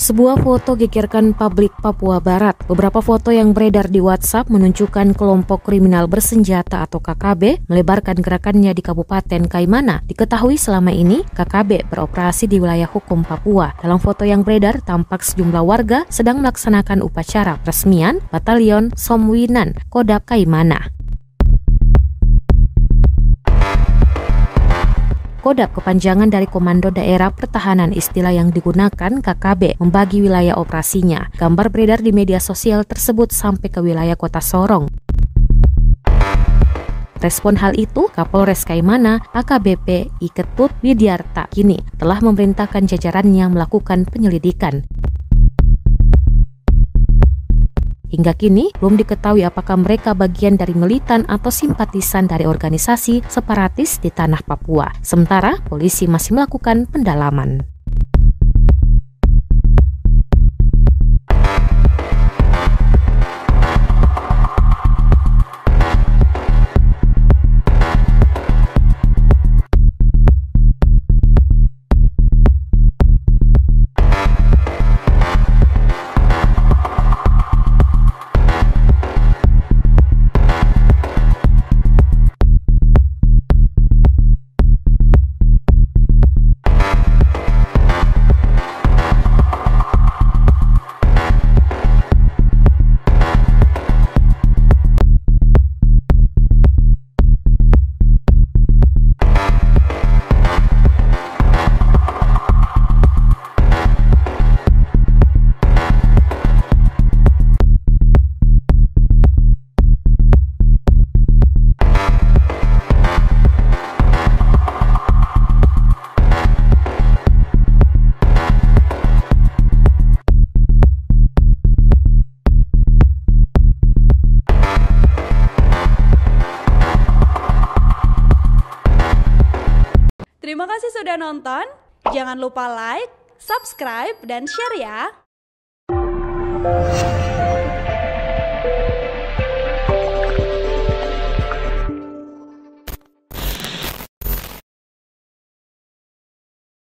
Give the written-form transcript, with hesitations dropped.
Sebuah foto gegerkan publik Papua Barat. Beberapa foto yang beredar di WhatsApp menunjukkan kelompok kriminal bersenjata atau KKB melebarkan gerakannya di Kabupaten Kaimana. Diketahui selama ini KKB beroperasi di wilayah hukum Papua. Dalam foto yang beredar tampak sejumlah warga sedang melaksanakan upacara peresmian Batalion Somwinan Kodap Kaimana. Kodap kepanjangan dari Komando Daerah Pertahanan, istilah yang digunakan KKB membagi wilayah operasinya. Gambar beredar di media sosial tersebut sampai ke wilayah kota Sorong. Respon hal itu, Kapolres Kaimana AKBP Iketut Widyarta kini telah memerintahkan jajarannya melakukan penyelidikan. Hingga kini, belum diketahui apakah mereka bagian dari militan atau simpatisan dari organisasi separatis di tanah Papua. Sementara, polisi masih melakukan pendalaman. Terima kasih sudah nonton. Jangan lupa like, subscribe, dan share ya.